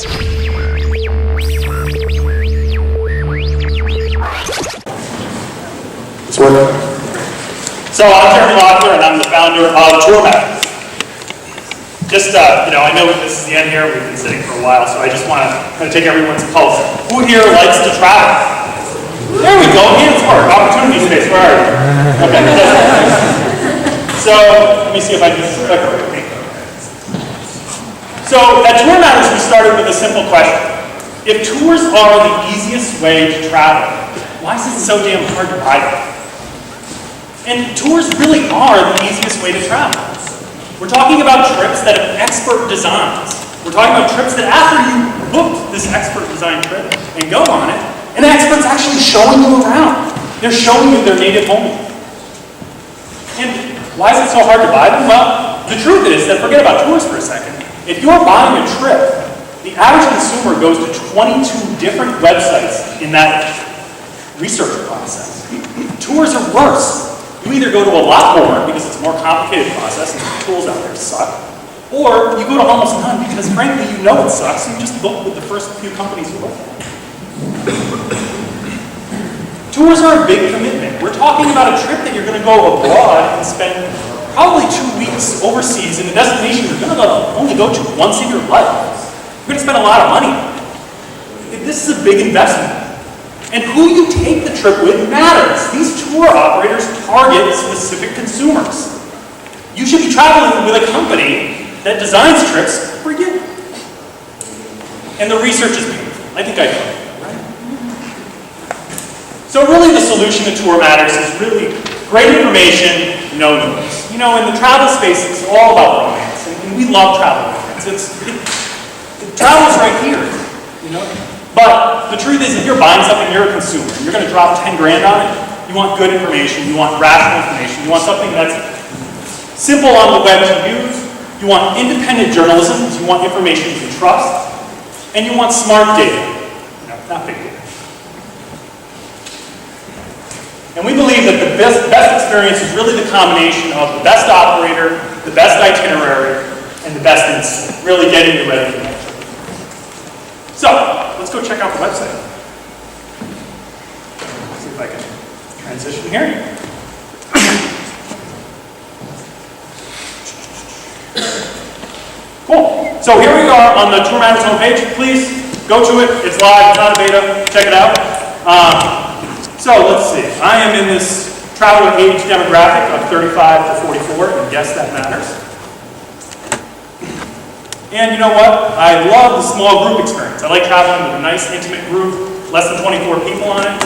It's working. So I'm Loeckler, and I'm the founder of TourMatters. Just, I know this is the end here. We've been sitting for a while, so I just want to kind of take everyone's pulse. Who here likes to travel? There we go. Hands work. Opportunity space. Where are you? Okay. So let me see if I can just click over. So at TourMatters, we started with a simple question. If tours are the easiest way to travel, why is it so damn hard to buy them? And tours really are the easiest way to travel. We're talking about trips that have expert designs. We're talking about trips that after you booked this expert design trip and go on it, an expert's actually showing you around. They're showing you their native homeland. And why is it so hard to buy them? Well, the truth is that, forget about tours for a second. If you're buying a trip, the average consumer goes to 22 different websites in that research process. Tours are worse. You either go to a lot more because it's a more complicated process and the tools out there suck, or you go to almost none because frankly you know it sucks and you just book with the first few companies you look at. Tours are a big commitment. We're talking about a trip that you're going to go abroad and spend probably 2 weeks overseas in a destination you're going to only go to once in your life. You're going to spend a lot of money. This is a big investment. And who you take the trip with matters. These tour operators target specific consumers. You should be traveling with a company that designs trips for you. And the research is painful. I think I know, right? So really the solution to TourMatters is really great information, no noise. You know, in the travel space, it's all about romance. And we love travel romance. Travel's right here, you know? But the truth is, if you're buying something, you're a consumer, and you're going to drop 10 grand on it, you want good information, you want rational information, you want something that's simple on the web to use, you want independent journalism, you want information you can trust, and you want smart data, not big data. And we believe that the best experience is really the combination of the best operator, the best itinerary, and the best insight, really getting you ready for that trip. So, let's go check out the website. Let's see if I can transition here. Cool. So here we are on the TourMatters homepage. Please go to it. It's live. It's not a beta. Check it out. So let's see. I am in this traveler age demographic of 35 to 44, and yes, that matters. And you know what? I love the small group experience. I like traveling with a nice, intimate group, less than 24 people on it.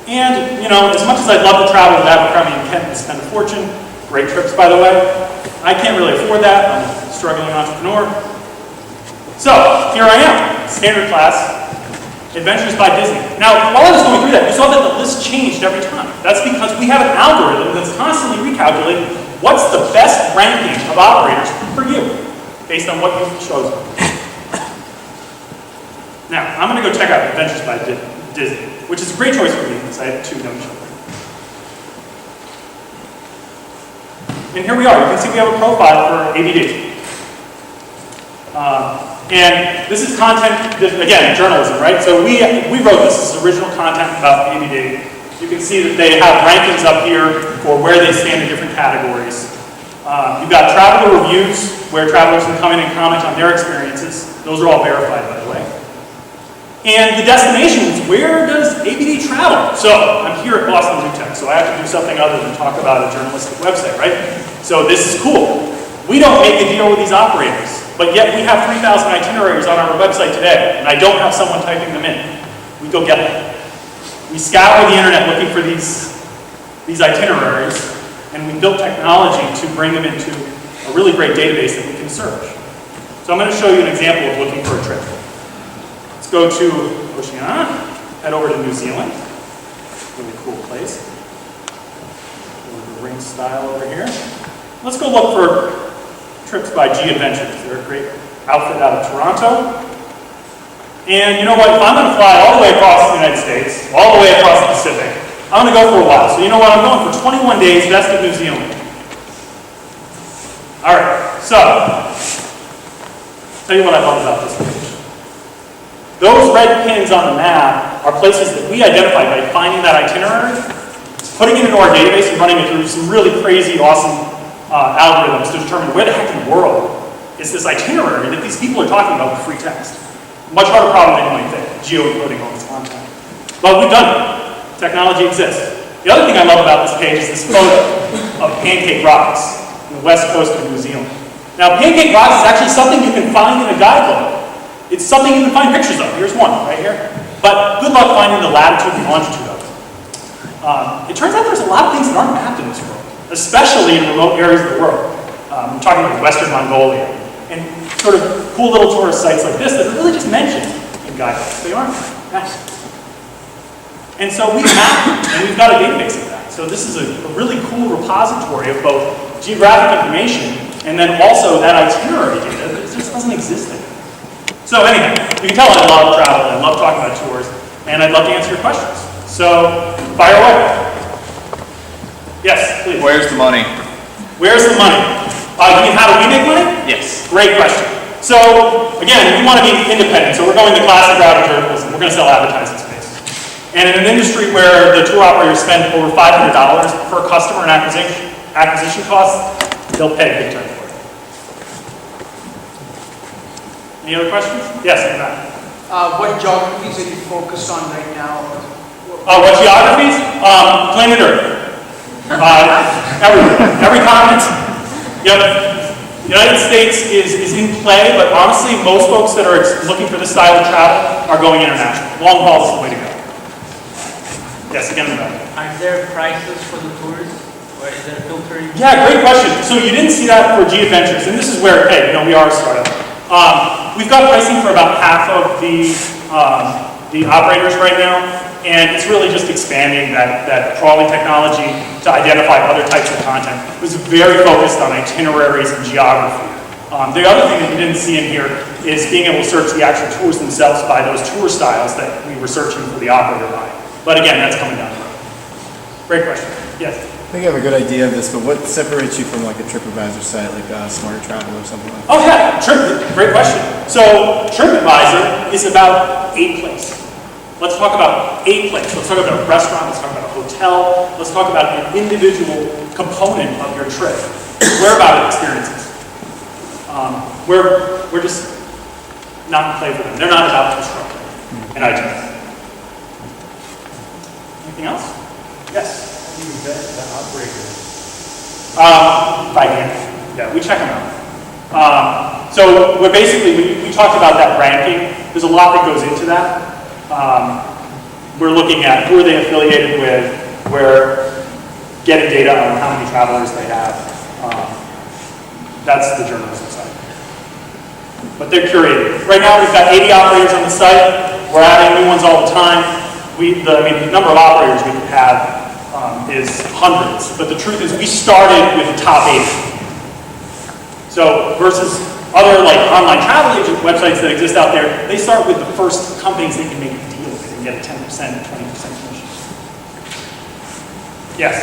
And, you know, as much as I'd love to travel with Abercrombie and Kent and spend a fortune, great trips, by the way, I can't really afford that. I'm a struggling entrepreneur. So, here I am, standard class, Adventures by Disney. Now, while I was going through that, you saw that the list changed every time. That's because we have an algorithm that's constantly recalculating what's the best ranking of operators for you, based on what you've chosen. Now, I'm going to go check out Adventures by Disney, which is a great choice for me because I have 2 young children. And here we are. You can see we have a profile for ABD. And this is content, again, journalism, right? So we wrote this. This is original content about ABD. You can see that they have rankings up here for where they stand in different categories. You've got traveler reviews, where travelers can come in and comment on their experiences. Those are all verified, by the way. And the destinations, where does ABD travel? So I'm here at Boston Zoo Tech, so I have to do something other than talk about a journalistic website, right? So this is cool. We don't make a deal with these operators, but yet we have 3,000 itineraries on our website today, and I don't have someone typing them in. We go get them. We scour the internet looking for these itineraries, and we built technology to bring them into a really great database that we can search. So I'm going to show you an example of looking for a trip. Let's go to Oceania, head over to New Zealand. Really cool place. The ring style over here. Let's go look for trips by G Adventures. They're a great outfit out of Toronto. And you know what? If I'm going to fly all the way across the United States, all the way across the Pacific, I'm going to go for a while. So you know what? I'm going for 21 days west of New Zealand. All right. So Tell you what I love about this page. Those red pins on the map are places that we identified by finding that itinerary, putting it into our database and running it through some really crazy, awesome algorithms to determine where the heck in the world is this itinerary that these people are talking about with free text. Much harder problem than you might think, geo-encoding all this content. But we've done it. Technology exists. The other thing I love about this page is this photo of Pancake Rocks on the west coast of New Zealand. Now, Pancake Rocks is actually something you can find in a guidebook. It's something you can find pictures of. Here's one right here. But good luck finding the latitude and longitude of it. It turns out there's a lot of things that aren't mapped in this world, especially in remote areas of the world. I'm talking about Western Mongolia. And sort of cool little tourist sites like this that are really just mentioned in guidebooks. They aren't mapped. And so we map it, and we've got a database of that. So this is a really cool repository of both geographic information and then also that itinerary data that just doesn't exist anymore. So anyhow, you can tell I love travel, I love talking about tours, and I'd love to answer your questions. So, fire away. Yes, please. Where's the money? Where's the money? You mean how do we make money? Yes. Great question. So, again, we want to be independent, so we're going the classic route of journalism. We're going to sell advertising space. And in an industry where the tour operators spend over $500 per customer in acquisition costs, they'll pay big time for it. Any other questions? Yes, in that. What geographies are you focused on right now? What geographies? Planet Earth. Every continent. Yep. The United States is in play, but honestly, most folks that are looking for this style of travel are going international. Long haul is the way to go. Yes, again in the back. Are there prices for the tours? Or is there filtering? Yeah, great question. So you didn't see that for G Adventures, and this is where, hey, we are a startup. We've got pricing for about half of the operators right now, and it's really just expanding that crawling technology to identify other types of content. It was very focused on itineraries and geography. The other thing that you didn't see in here is being able to search the actual tours themselves by those tour styles that we were searching for the operator by. But again, that's coming down the road. Great question. Yes? I think I have a good idea of this, but what separates you from like a TripAdvisor site, like Smarter Travel or something like that? Oh yeah, great question. So TripAdvisor is about 8 places. Let's talk about 8 places. Let's talk about a restaurant, let's talk about a hotel, let's talk about an individual component of your trip. We're about experiences. We're just not in play for them. They're not about constructing an itinerary. Anything else? Yes? How do you vet the operators? By hand. Yeah, we check them out. So we're basically, we talked about that ranking. There's a lot that goes into that. We're looking at who are they affiliated with, we're getting data on how many travelers they have. That's the journalism side. But they're curated. Right now we've got 80 operators on the site. We're adding new ones all the time. The number of operators we could have is hundreds, but the truth is we started with the top 80. So versus other like online travel agent websites that exist out there, they start with the first companies they can make a deal with and get a 10%, 20% commission. Yes?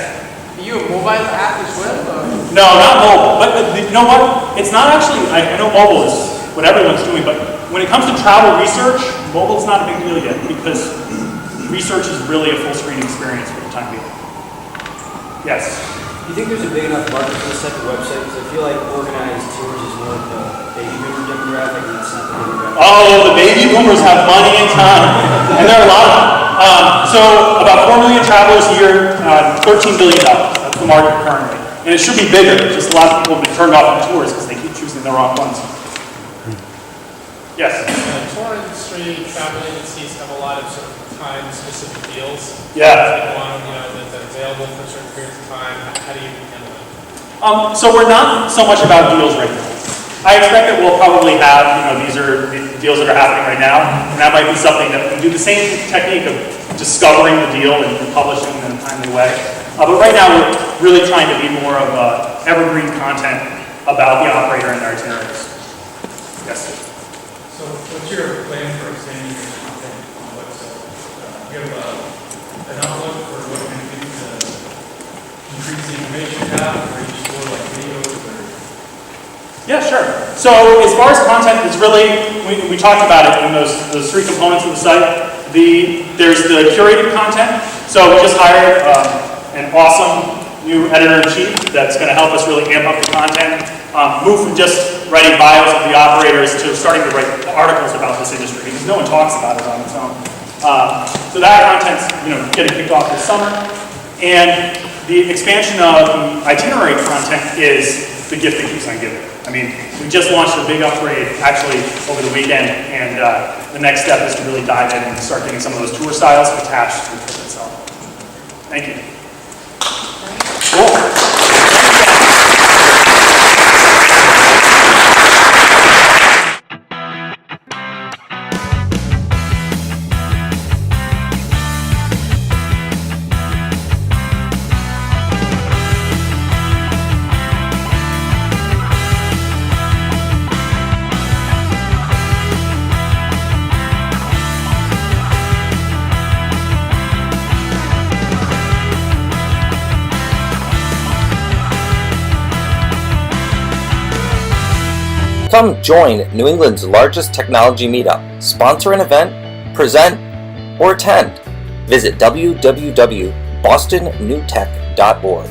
Are you a mobile app as well? Or? No, not mobile. But you know what? It's not actually, I know mobile is what everyone's doing, but when it comes to travel research, mobile's not a big deal yet because research is really a full screen experience for the time being. Yes? Do you think there's a big enough market for this type of website? Because I feel like organized tours is more of the baby boomer demographic and it's not the demographic. Oh, the baby boomers have money and time. And there are a lot of them. So about 4 million travelers a year, $13 billion. That's the market currently. And it should be bigger. Just a lot of people have been turned off on tours because they keep choosing the wrong ones. Yes? Tour industry travel agencies have a lot of sort of time-specific deals. Yeah. That's available for certain periods of time. How do you handle that? So we're not so much about deals right now. I expect that we'll probably have, these are the deals that are happening right now, and that might be something that we can do the same technique of discovering the deal and publishing in a timely way. But right now we're really trying to be more of evergreen content about the operator and their itineraries. Yes? So what's your plan for expanding your content on the website? Do you have an outlook for what you're going to do to increase the information you have, or you store like videos? Or? Yeah, sure. So as far as content, it's really, we talked about it in those three components of the site. There's the curated content. So we just hired an awesome new editor-in-chief that's going to help us really amp up the content, move from just writing bios of the operators to starting to write articles about this industry, because no one talks about it on its own. So that content's getting kicked off this summer. And the expansion of the itinerary content is the gift that keeps on giving. I mean, we just launched a big upgrade actually over the weekend, and the next step is to really dive in and start getting some of those tour styles attached to the trip itself. Thank you. Cool. Come join New England's largest technology meetup, sponsor an event, present, or attend. Visit www.bostonnewtech.org.